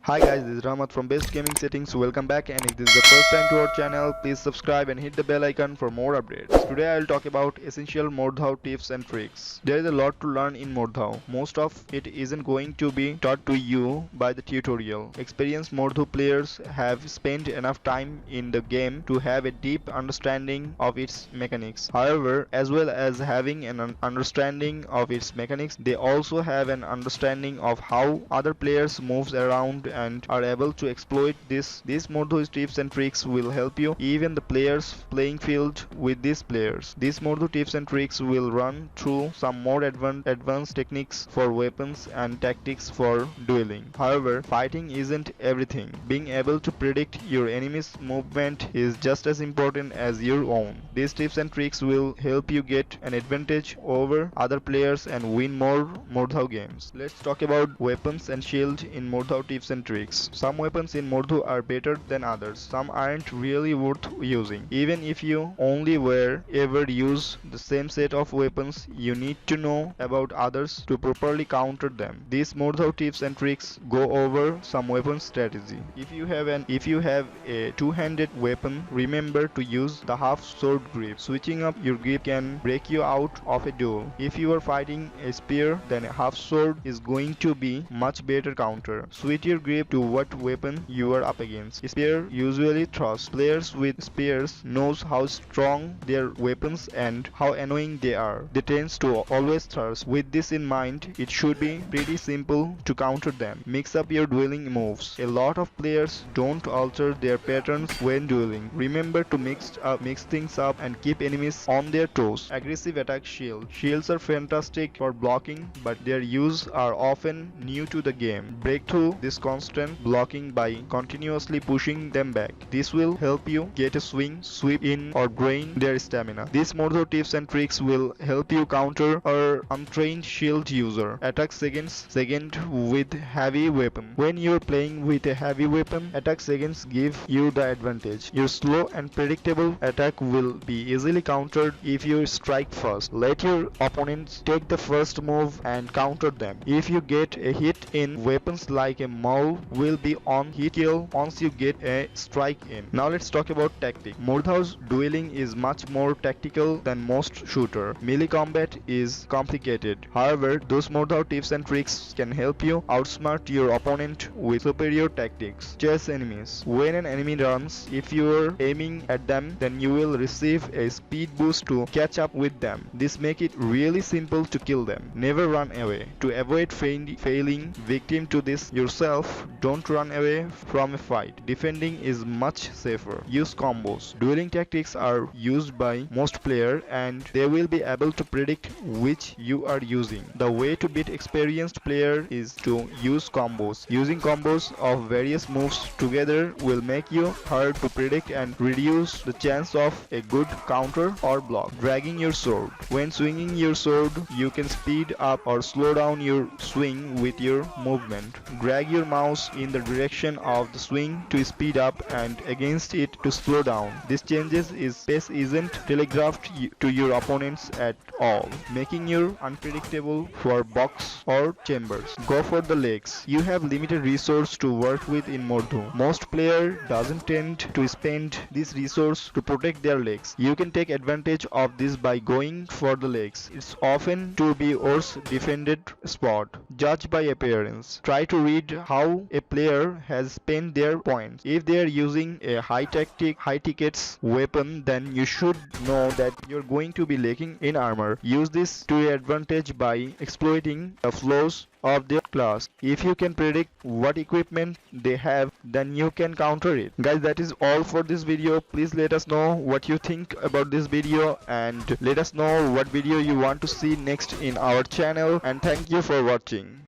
Hi guys, this is Rahmat from Best Gaming Settings. Welcome back, and if this is the first time to our channel, please subscribe and hit the bell icon for more updates. Today I will talk about essential Mordhau tips and tricks. There is a lot to learn in Mordhau. Most of it isn't going to be taught to you by the tutorial. Experienced Mordhau players have spent enough time in the game to have a deep understanding of its mechanics. However, as well as having an understanding of its mechanics, they also have an understanding of how other players moves around and are able to exploit this. These Mordhau tips and tricks will help you even the players playing field with these players. These Mordhau tips and tricks will run through some more advanced techniques for weapons and tactics for dueling. However, fighting isn't everything. Being able to predict your enemy's movement is just as important as your own. These tips and tricks will help you get an advantage over other players and win more Mordhau games. Let's talk about weapons and shield in Mordhau tips and tricks. Some weapons in Mordhau are better than others. Some aren't really worth using. Even if you only ever use the same set of weapons, you need to know about others to properly counter them. These Mordhau tips and tricks go over some weapon strategy. If you have a two-handed weapon, remember to use the half sword grip. Switching up your grip can break you out of a duel. If you are fighting a spear, then a half sword is going to be much better counter. Switch your grip to what weapon you are up against. Spear usually thrust. Players with spears knows how strong their weapons and how annoying they are. They tend to always thrust. With this in mind, it should be pretty simple to counter them. Mix up your dueling moves. A lot of players don't alter their patterns when dueling. Remember to mix things up and keep enemies on their toes. Aggressive attack shield. Shields are fantastic for blocking, but their use are often new to the game. Break through this constant blocking by continuously pushing them back. This will help you get a swing, sweep in, or drain their stamina. These Mordhau tips and tricks will help you counter an untrained shield user. Attack second with heavy weapon. When you're playing with a heavy weapon, attack seconds give you the advantage. Your slow and predictable attack will be easily countered if you strike first. Let your opponents take the first move and counter them. If you get a hit in, weapons like a maul will be on hit kill once you get a strike in. Now let's talk about tactic. Mordhau's dueling is much more tactical than most shooter. Melee combat is complicated. However, those Mordhau tips and tricks can help you outsmart your opponent with superior tactics. Chase enemies. When an enemy runs, if you are aiming at them, then you will receive a speed boost to catch up with them. This makes it really simple to kill them. Never run away. To avoid failing victim to this yourself, don't run away from a fight. Defending is much safer. Use combos. Dueling tactics are used by most players and they will be able to predict which you are using. The way to beat experienced player is to use combos. Using combos of various moves together will make you hard to predict and reduce the chance of a good counter or block. Dragging your sword. When swinging your sword, you can speed up or slow down your swing with your movement. Drag your mouse in the direction of the swing to speed up and against it to slow down. This changes pace isn't telegraphed to your opponents at all, making you unpredictable for box or chambers. Go for the legs. You have limited resource to work with in Mordhau. Most player doesn't tend to spend this resource to protect their legs. You can take advantage of this by going for the legs. It's often to be worse defended spot. Judge by appearance. Try to read how a player has spent their points. If they are using a high tickets weapon, then you should know that you're going to be lacking in armor. Use this to your advantage by exploiting the flaws of their class. If you can predict what equipment they have, then you can counter it. Guys, that is all for this video. Please let us know what you think about this video and let us know what video you want to see next in our channel, and thank you for watching.